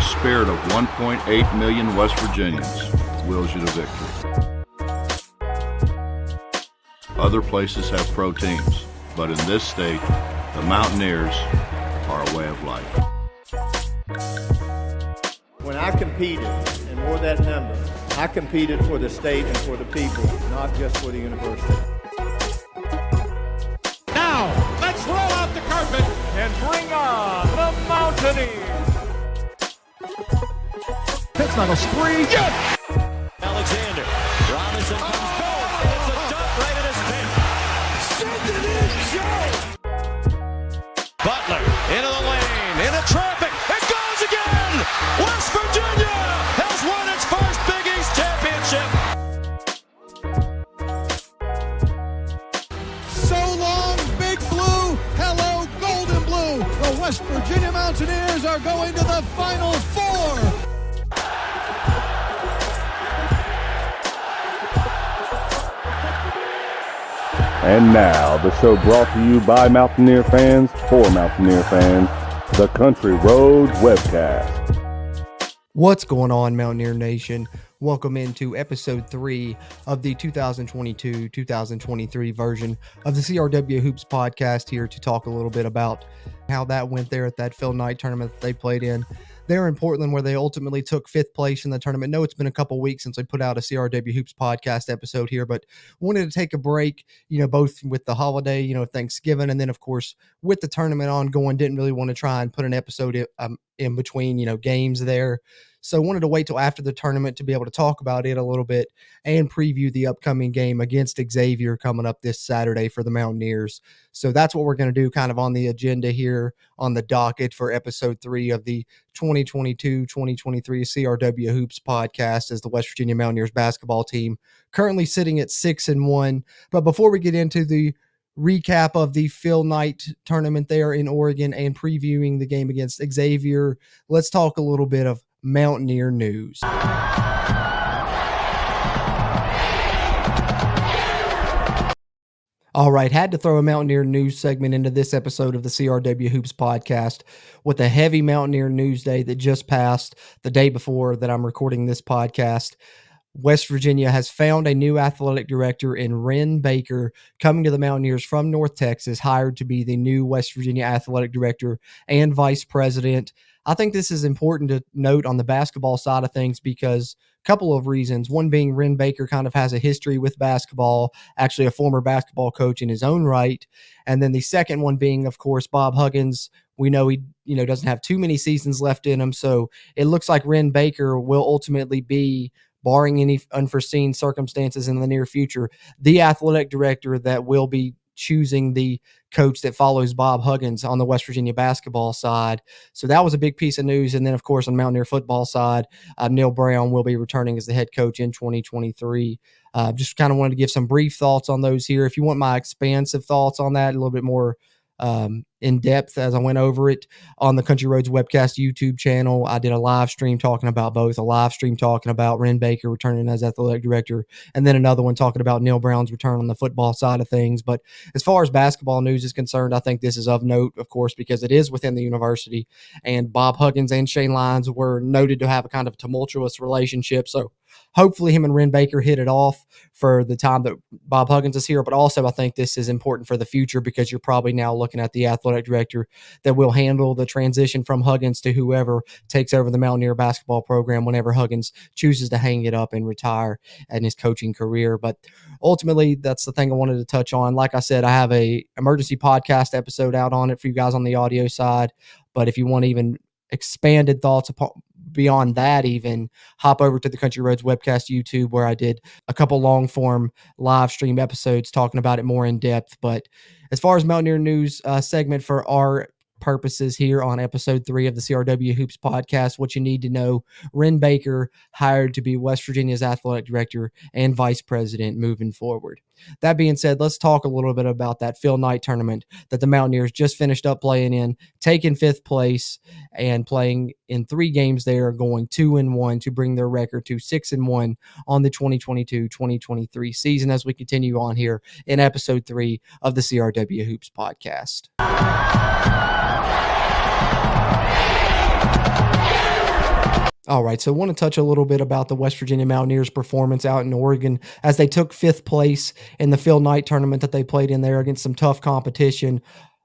the spirit of 1.8 million West Virginians wills you to victory. Other places have pro teams, but in this state, the Mountaineers are a way of life. When I competed and wore that number, I competed for the state and for the people, not just for the university. Now, let's roll out the carpet and bring on the Mountaineers. Pittsnuggle spree. Yes! Alexander. Robinson comes back. It's a dunk right at his feet. Send it in, Joe. Butler into the lane, into traffic. It goes again. West Virginia has won its first Big East championship. So long, Big Blue. Hello, Golden Blue. The West Virginia Mountaineers are going to the Final Four. And now, the show brought to you by Mountaineer fans for Mountaineer fans, the Country Roads Webcast. What's going on, Mountaineer Nation? Welcome into episode 3 of the 2022-2023 version of the CRW Hoops podcast, here to talk a little bit about how that went there at that Phil Knight tournament that they played in there in Portland, where they ultimately took 5th place in the tournament. No, it's been a couple weeks since I put out a CRW Hoops podcast episode here, but wanted to take a break, both with the holiday, Thanksgiving, and then, of course, with the tournament ongoing. Didn't really want to try and put an episode in between, games there. So wanted to wait till after the tournament to be able to talk about it a little bit and preview the upcoming game against Xavier coming up this Saturday for the Mountaineers. So that's what we're going to do kind of on the agenda here on the docket for episode 3 of the 2022-2023 CRW Hoops podcast, as the West Virginia Mountaineers basketball team currently sitting at 6-1. But before we get into the recap of the Phil Knight tournament there in Oregon and previewing the game against Xavier, let's talk a little bit of Mountaineer news. All right, had to throw a Mountaineer news segment into this episode of the CRW Hoops podcast with a heavy Mountaineer news day that just passed the day before that I'm recording this podcast. West Virginia has found a new athletic director in Wren Baker, coming to the Mountaineers from North Texas, hired to be the new West Virginia athletic director and vice president. I think this is important to note on the basketball side of things because a couple of reasons. One being Wren Baker kind of has a history with basketball, actually a former basketball coach in his own right. And then the second one being, of course, Bob Huggins. We know he doesn't have too many seasons left in him. So it looks like Wren Baker will ultimately be, barring any unforeseen circumstances in the near future, the athletic director that will be choosing the coach that follows Bob Huggins on the West Virginia basketball side. So that was a big piece of news. And then, of course, on Mountaineer football side, Neil Brown will be returning as the head coach in 2023. Just kind of wanted to give some brief thoughts on those here. If you want my expansive thoughts on that, a little bit more in depth as I went over it on the Country Roads Webcast YouTube channel, I did a live stream talking about both, a live stream talking about Wren Baker returning as athletic director, and then another one talking about Neil Brown's return on the football side of things. But as far as basketball news is concerned, I think this is of note, of course, because it is within the university, and Bob Huggins and Shane Lyons were noted to have a kind of tumultuous relationship. So hopefully him and Wren Baker hit it off for the time that Bob Huggins is here. But also I think this is important for the future because you're probably now looking at the athletic director that will handle the transition from Huggins to whoever takes over the Mountaineer basketball program whenever Huggins chooses to hang it up and retire in his coaching career. But ultimately, that's the thing I wanted to touch on. Like I said, I have a emergency podcast episode out on it for you guys on the audio side. But if you want even expanded thoughts beyond that, even hop over to the Country Roads Webcast YouTube, where I did a couple long form live stream episodes talking about it more in depth. But as far as Mountaineer news segment for our purposes here on episode 3 of the CRW Hoops podcast, what you need to know: Wren Baker hired to be West Virginia's athletic director and vice president moving forward. That being said, let's talk a little bit about that Phil Knight tournament that the Mountaineers just finished up playing in, taking 5th place and playing in 3 games there, going 2-1 to bring their record to 6-1 on the 2022-2023 season, as we continue on here in episode 3 of the CRW Hoops podcast. All right, so I want to touch a little bit about the West Virginia Mountaineers' performance out in Oregon as they took 5th place in the Phil Knight tournament that they played in there against some tough competition.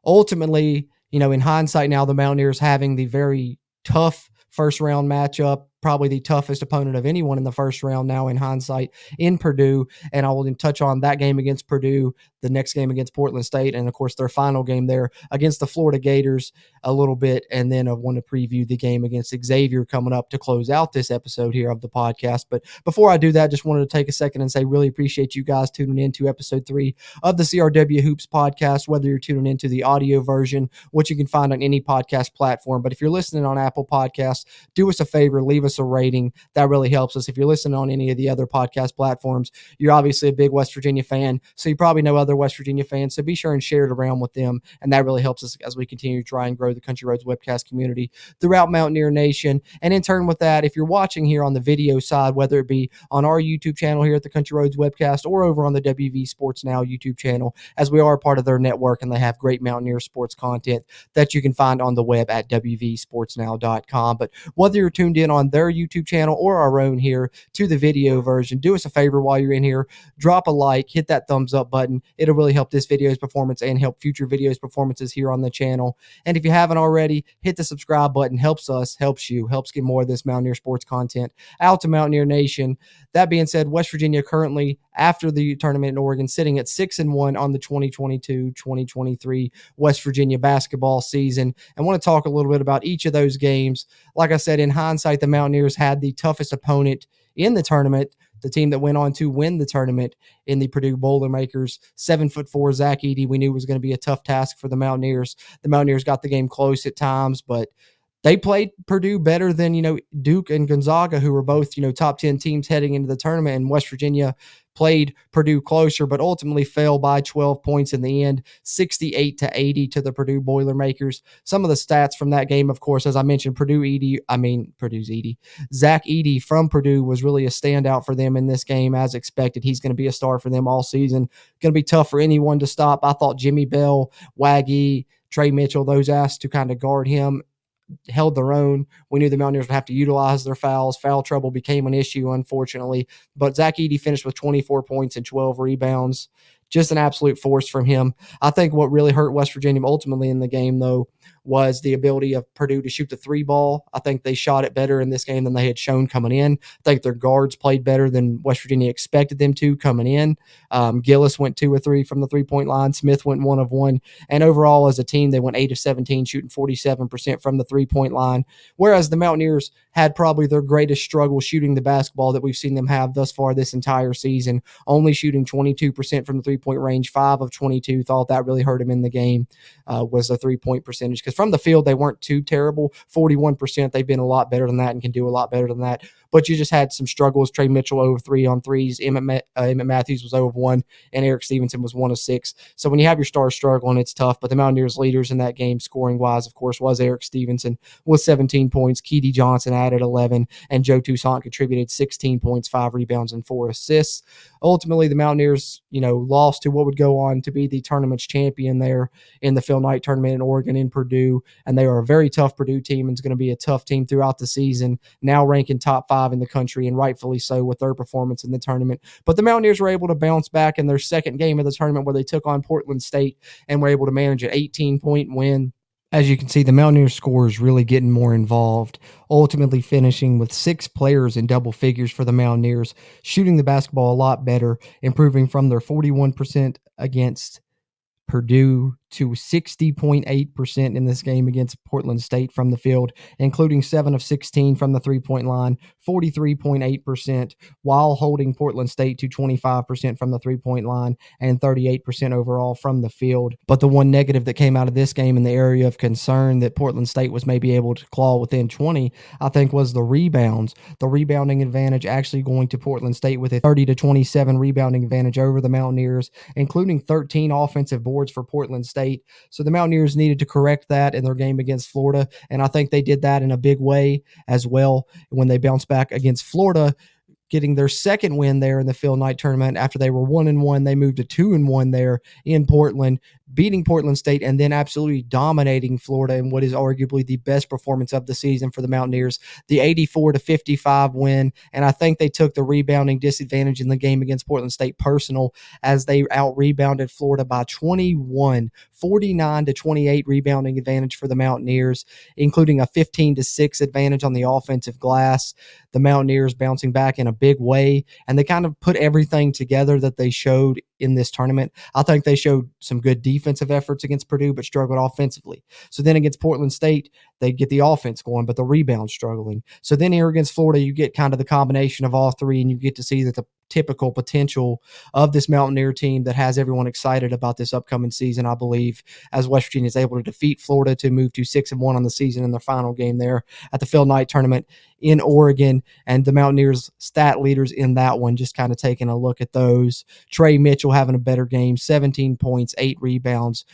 Ultimately, in hindsight now, the Mountaineers having the very tough first round matchup, probably the toughest opponent of anyone in the first round now in hindsight in Purdue. And I will touch on that game against Purdue, the next game against Portland State, and of course their final game there against the Florida Gators a little bit. And then I want to preview the game against Xavier coming up to close out this episode here of the podcast. But before I do that, just wanted to take a second and say really appreciate you guys tuning in to episode 3 of the CRW Hoops podcast, whether you're tuning into the audio version, which you can find on any podcast platform. But if you're listening on Apple Podcasts, do us a favor, leave us a rating. That really helps us. If you're listening on any of the other podcast platforms, you're obviously a big West Virginia fan, so you probably know other West Virginia fans, so be sure and share it around with them, and that really helps us as we continue to try and grow the Country Roads Webcast community throughout Mountaineer Nation. And in turn with that, if you're watching here on the video side, whether it be on our YouTube channel here at the Country Roads Webcast or over on the WV Sports Now YouTube channel, as we are part of their network and they have great Mountaineer sports content that you can find on the web at wvsportsnow.com. But whether you're tuned in on their YouTube channel or our own here to the video version, do us a favor while you're in here, drop a like, hit that thumbs up button. It'll really help this video's performance and help future videos performances here on the channel. And if you haven't already, hit the subscribe button. Helps us, helps you, helps get more of this Mountaineer sports content out to Mountaineer Nation. That being said, West Virginia currently, after the tournament in Oregon, sitting at 6-1 on the 2022-2023 West Virginia basketball season. I want to talk a little bit about each of those games. Like I said, in hindsight, the Mountaineers had the toughest opponent in the tournament, the team that went on to win the tournament in the Purdue Boilermakers. 7'4" Zach Edey, we knew was going to be a tough task for the Mountaineers. The Mountaineers got the game close at times, but they played Purdue better than, Duke and Gonzaga, who were both, top 10 teams heading into the tournament. And West Virginia played Purdue closer, but ultimately fell by 12 points in the end, 68-80 to the Purdue Boilermakers. Some of the stats from that game, of course, as I mentioned, Purdue's Edey. Zach Edey from Purdue was really a standout for them in this game, as expected. He's going to be a star for them all season. Going to be tough for anyone to stop. I thought Jimmy Bell, Waggy, Trey Mitchell, those asked to kind of guard him, held their own. We knew the Mountaineers would have to utilize their fouls. Foul trouble became an issue, unfortunately. But Zach Edey finished with 24 points and 12 rebounds. Just an absolute force from him. I think what really hurt West Virginia ultimately in the game, though, was the ability of Purdue to shoot the 3 ball. I think they shot it better in this game than they had shown coming in. I think their guards played better than West Virginia expected them to coming in. Gillis went 2 of 3 from the 3-point line. Smith went 1 of 1. And overall, as a team, they went 8 of 17, shooting 47% from the 3-point line. Whereas the Mountaineers had probably their greatest struggle shooting the basketball that we've seen them have thus far this entire season, only shooting 22% from the 3-point range, 5 of 22. Thought that really hurt him in the game, was the 3-point percentage. Because from the field, they weren't too terrible, 41%. They've been a lot better than that and can do a lot better than that. But you just had some struggles. Trey Mitchell 0 of 3 on threes. Emmett Matthews was 0 of 1, and Eric Stevenson was 1 of 6. So when you have your stars struggling, it's tough. But the Mountaineers' leaders in that game, scoring-wise, of course, was Eric Stevenson with 17 points. Keedy Johnson added 11, and Joe Toussaint contributed 16 points, 5 rebounds, and 4 assists. Ultimately, the Mountaineers, lost to what would go on to be the tournament's champion there in the Phil Knight tournament in Oregon in Purdue. And they are a very tough Purdue team, and it's going to be a tough team throughout the season, now ranking top 5 in the country, and rightfully so with their performance in the tournament. But the Mountaineers were able to bounce back in their second game of the tournament, where they took on Portland State and were able to manage an 18-point win. As you can see, the Mountaineers scores really getting more involved, ultimately finishing with 6 players in double figures for the Mountaineers, shooting the basketball a lot better, improving from their 41% against Purdue to 60.8% in this game against Portland State from the field, including 7 of 16 from the 3-point line, 43.8%, while holding Portland State to 25% from the 3-point line and 38% overall from the field. But the one negative that came out of this game in the area of concern that Portland State was maybe able to claw within 20, I think, was the rebounds. The rebounding advantage actually going to Portland State with a 30-27 rebounding advantage over the Mountaineers, including 13 offensive boards for Portland State. So the Mountaineers needed to correct that in their game against Florida, and I think they did that in a big way as well when they bounced back against Florida. getting their second win there in the Phil Knight tournament. After they were 1-1, they moved to 2-1 there in Portland, beating Portland State and then absolutely dominating Florida in what is arguably the best performance of the season for the Mountaineers, the 84-55 win. And I think they took the rebounding disadvantage in the game against Portland State personal, as they out-rebounded Florida by 21, 49-28 rebounding advantage for the Mountaineers, including a 15-6 advantage on the offensive glass. The Mountaineers bouncing back in a big way, and they kind of put everything together that they showed in this tournament. I think they showed some good defensive efforts against Purdue, but struggled offensively. So then against Portland State, they get the offense going, but the rebound struggling. So then here against Florida, you get kind of the combination of all three, and you get to see that the typical potential of this Mountaineer team that has everyone excited about this upcoming season, I believe, as West Virginia is able to defeat Florida to move to 6-1 on the season in their final game there at the Phil Knight tournament in Oregon. And the Mountaineers stat leaders in that one, just kind of taking a look at those. Trey Mitchell having a better game, 17 points, 8 rebounds,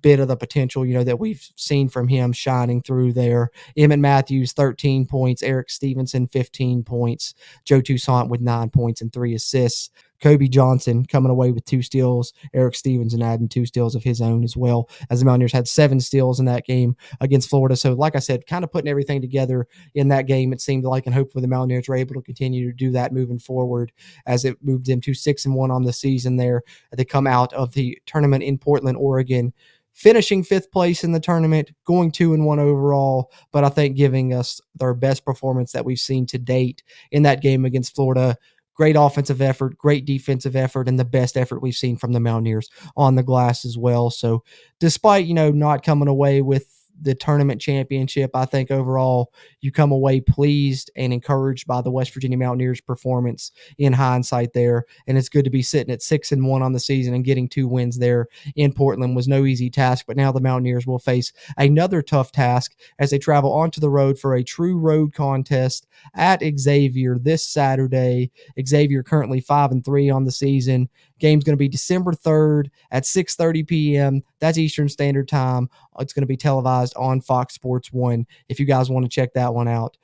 bit of the potential, that we've seen from him shining through there. Emmett Matthews, 13 points. Eric Stevenson, 15 points. Joe Toussaint with 9 points and 3 assists. Kobe Johnson coming away with 2 steals. Eric Stevenson adding 2 steals of his own as well, as the Mountaineers had 7 steals in that game against Florida. So like I said, kind of putting everything together in that game, it seemed like, and hopefully the Mountaineers were able to continue to do that moving forward as it moved them to 6-1 on the season there. They come out of the tournament in Portland, Oregon, finishing 5th place in the tournament, going 2-1 overall, but I think giving us their best performance that we've seen to date in that game against Florida. Great offensive effort, great defensive effort, and the best effort we've seen from the Mountaineers on the glass as well. So despite, not coming away with the tournament championship, I think overall you come away pleased and encouraged by the West Virginia Mountaineers performance in hindsight there. And it's good to be sitting at 6-1 on the season, and getting 2 wins there in Portland was no easy task. But now the Mountaineers will face another tough task as they travel onto the road for a true road contest at Xavier this Saturday. Xavier currently 5-3 on the season. Game's going to be December 3rd at 6:30 p.m. That's Eastern Standard Time. It's going to be televised on Fox Sports 1. If you guys want to check that one out,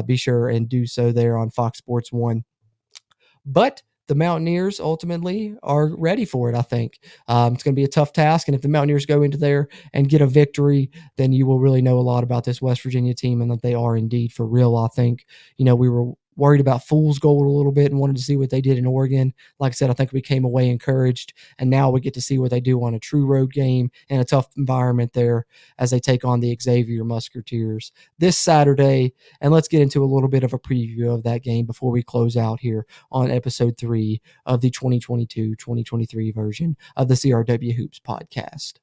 be sure and do so there on Fox Sports 1. But the Mountaineers ultimately are ready for it, I think. It's going to be a tough task, and if the Mountaineers go into there and get a victory, then you will really know a lot about this West Virginia team and that they are indeed for real, I think. We were worried about Fool's Gold a little bit and wanted to see what they did in Oregon. Like I said, I think we came away encouraged, and now we get to see what they do on a true road game in a tough environment there as they take on the Xavier Musketeers this Saturday. And let's get into a little bit of a preview of that game before we close out here on episode 3 of the 2022-2023 version of the CRW Hoops podcast.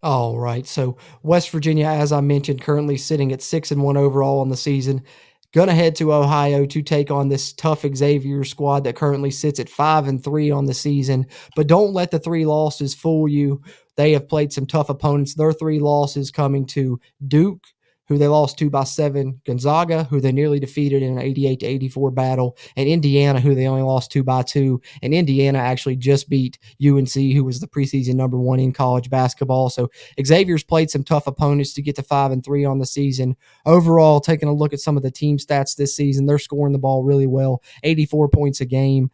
All right, so West Virginia, as I mentioned, currently sitting at 6-1 overall on the season. Going to head to Ohio to take on this tough Xavier squad that currently sits at 5-3 on the season. But don't let the 3 losses fool you. They have played some tough opponents. Their 3 losses coming to Duke, who they lost to by 7, Gonzaga, who they nearly defeated in an 88-84 battle, and Indiana, who they only lost to by 2. And Indiana actually just beat UNC, who was the preseason number 1 in college basketball. So Xavier's played some tough opponents to get to 5-3 on the season. Overall, taking a look at some of the team stats this season, they're scoring the ball really well, 84 points a game.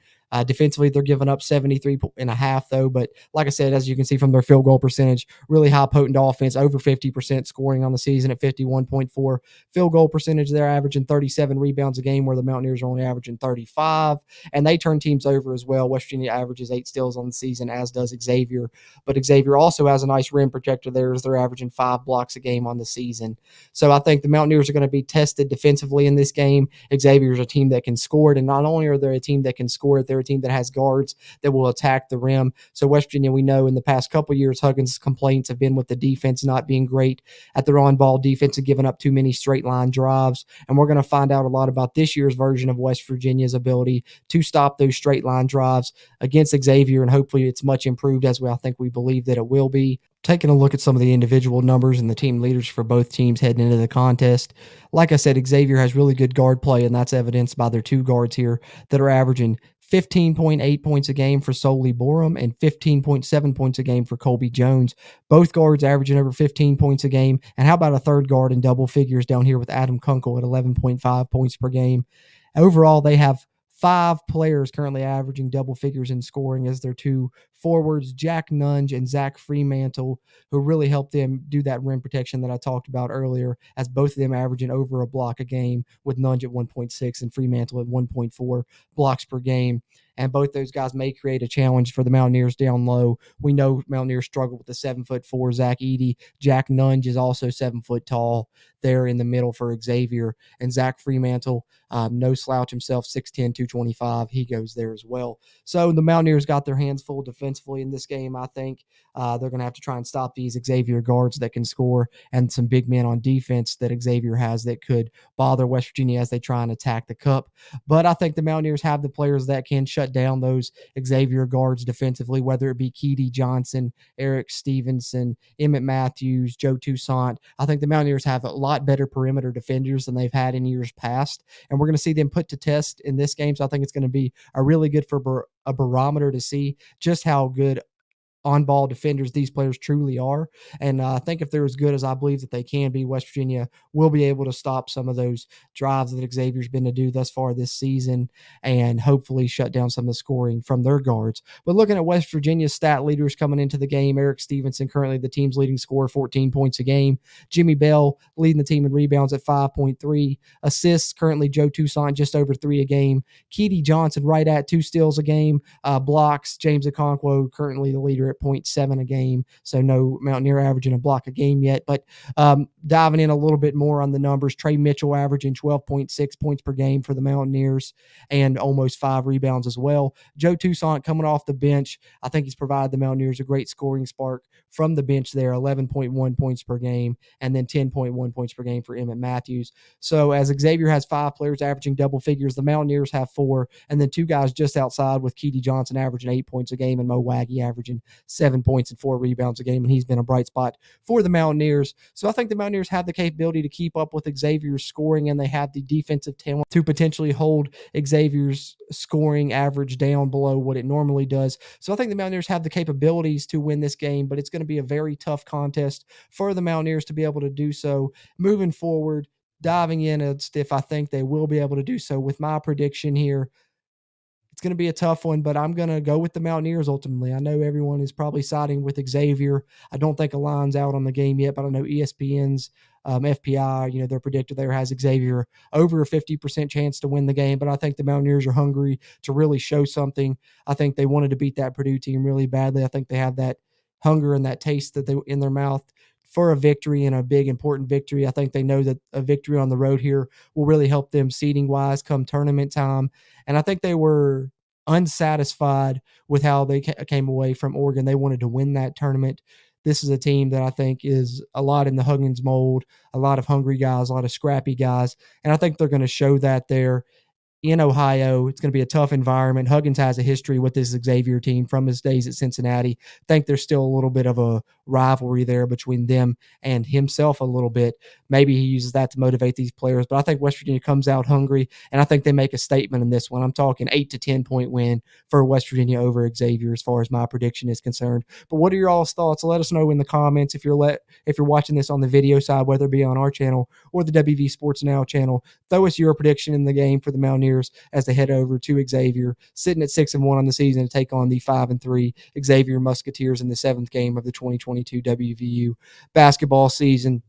Defensively, they're giving up 73.5, though. But like I said, as you can see from their field goal percentage, really high potent offense, over 50% scoring on the season at 51.4. Field goal percentage, they're averaging 37 rebounds a game, where the Mountaineers are only averaging 35. And they turn teams over as well. West Virginia averages 8 steals on the season, as does Xavier. But Xavier also has a nice rim protector there, as they're averaging 5 blocks a game on the season. So I think the Mountaineers are going to be tested defensively in this game. Xavier is a team that can score it. And not only are they a team that can score it, they're a team that has guards that will attack the rim. So West Virginia, we know in the past couple of years, Huggins' complaints have been with the defense not being great at their on-ball defense and giving up too many straight-line drives. And we're going to find out a lot about this year's version of West Virginia's ability to stop those straight-line drives against Xavier, and hopefully it's much improved, as I think we believe that it will be. Taking a look at some of the individual numbers and the team leaders for both teams heading into the contest. Like I said, Xavier has really good guard play, and that's evidenced by their 2 guards here that are averaging 15.8 points a game for Solely Borum, and 15.7 points a game for Colby Jones. Both guards averaging over 15 points a game. And how about a third guard in double figures down here with Adam Kunkel at 11.5 points per game? Overall, they have 5 players currently averaging double figures in scoring as their 2 forwards, Jack Nunge and Zach Fremantle, who really helped them do that rim protection that I talked about earlier, as both of them averaging over a block a game, with Nunge at 1.6 and Fremantle at 1.4 blocks per game. And both those guys may create a challenge for the Mountaineers down low. We know Mountaineers struggle with the 7'4" Zach Edey. Jack Nunge is also 7 foot tall there in the middle for Xavier. And Zach Fremantle, no slouch himself, 6'10", 225. He goes there as well. So the Mountaineers got their hands full defensively in this game, I think. They're going to have to try and stop these Xavier guards that can score, and some big men on defense that Xavier has that could bother West Virginia as they try and attack the cup. But I think the Mountaineers have the players that can shut down those Xavier guards defensively, whether it be Keedy Johnson, Eric Stevenson, Emmett Matthews, Joe Toussaint. I think the Mountaineers have a lot better perimeter defenders than they've had in years past, and we're going to see them put to test in this game. So I think it's going to be a really good for a barometer to see just how good on-ball defenders these players truly are. And I think if they're as good as I believe that they can be, West Virginia will be able to stop some of those drives that Xavier's been to do thus far this season, and hopefully shut down some of the scoring from their guards. But looking at West Virginia's stat leaders coming into the game, Eric Stevenson, currently the team's leading scorer, 14 points a game. Jimmy Bell leading the team in rebounds at 5.3. Assists, currently Joe Toussaint just over 3 a game. Keedy Johnson right at 2 steals a game. Blocks, James Okonkwo currently the leader at 0.7 a game. So no Mountaineer averaging a block a game yet. But diving in a little bit more on the numbers, Trey Mitchell averaging 12.6 points per game for the Mountaineers and almost 5 rebounds as well. Joe Toussaint coming off the bench, I think he's provided the Mountaineers a great scoring spark from the bench there, 11.1 points per game, and then 10.1 points per game for Emmett Matthews. So as Xavier has 5 players averaging double figures, the Mountaineers have 4, and then 2 guys just outside with Keedy Johnson averaging 8 points a game and Mo Waggy averaging 7 points and 4 rebounds a game, and he's been a bright spot for the Mountaineers. So I think the Mountaineers have the capability to keep up with Xavier's scoring, and they have the defensive talent to potentially hold Xavier's scoring average down below what it normally does. So I think the Mountaineers have the capabilities to win this game, but it's going to be a very tough contest for the Mountaineers to be able to do so. Moving forward, diving in if I think they will be able to do so with my prediction here. It's going to be a tough one, but I'm going to go with the Mountaineers ultimately. I know everyone is probably siding with Xavier. I don't think a line's out on the game yet, but I know ESPN's FPI, their predictor there has Xavier over a 50% chance to win the game, but I think the Mountaineers are hungry to really show something. I think they wanted to beat that Purdue team really badly. I think they have that hunger and that taste that they in their mouth for a victory, and a big important victory. I think they know that a victory on the road here will really help them seeding wise come tournament time. And I think they were unsatisfied with how they came away from Oregon. They wanted to win that tournament. This is a team that I think is a lot in the Huggins mold, a lot of hungry guys, a lot of scrappy guys. And I think they're going to show that there in Ohio. It's going to be a tough environment. Huggins has a history with this Xavier team from his days at Cincinnati. I think there's still a little bit of a rivalry there between them and himself a little bit. Maybe he uses that to motivate these players, but I think West Virginia comes out hungry, and I think they make a statement in this one. I'm talking 8 to 10 point win for West Virginia over Xavier as far as my prediction is concerned. But what are your all's thoughts? Let us know in the comments if you're watching this on the video side, whether it be on our channel or the WV Sports Now channel. Throw us your prediction in the game for the Mountaineers as they head over to Xavier, sitting at 6-1 on the season to take on the 5-3 Xavier Musketeers in the 7th game of the 2022 WVU basketball season.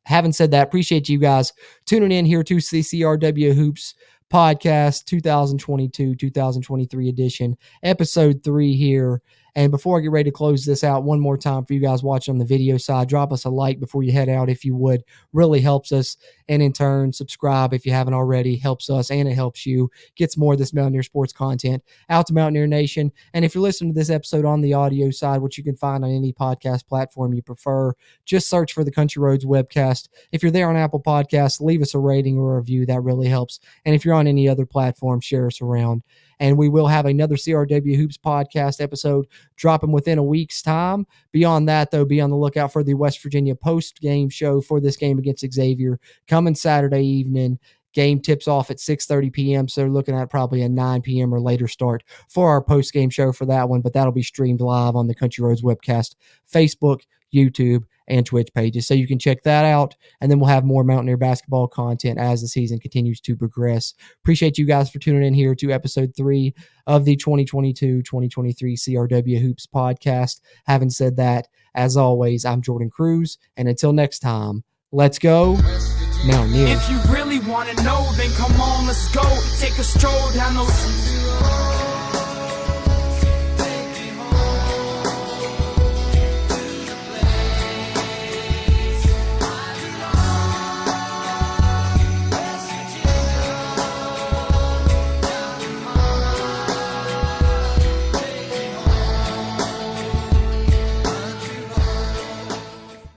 Having said that, appreciate you guys tuning in here to the CRW Hoops podcast 2022-2023 edition, episode 3 here. And before I get ready to close this out, one more time for you guys watching on the video side, drop us a like before you head out if you would. Really helps us. And in turn, subscribe if you haven't already. Helps us and it helps you. Gets more of this Mountaineer sports content out to Mountaineer Nation. And if you're listening to this episode on the audio side, which you can find on any podcast platform you prefer, just search for the Country Roads Webcast. If you're there on Apple Podcasts, leave us a rating or a review. That really helps. And if you're on any other platform, share us around. And we will have another CRW Hoops podcast episode dropping within a week's time. Beyond that, though, be on the lookout for the West Virginia post-game show for this game against Xavier coming Saturday evening. Game tips off at 6:30 p.m., so looking at probably a 9 p.m. or later start for our post-game show for that one, but that'll be streamed live on the Country Roads Webcast Facebook, YouTube, and Twitch pages, so you can check that out, and then we'll have more Mountaineer basketball content as the season continues to progress. Appreciate you guys for tuning in here to episode 3 of the 2022-2023 CRW Hoops podcast. Having said that, as always, I'm Jordan Cruz, and until next time, let's go Mountaineers. If you really want to know, then come on, let's go. Take a stroll down those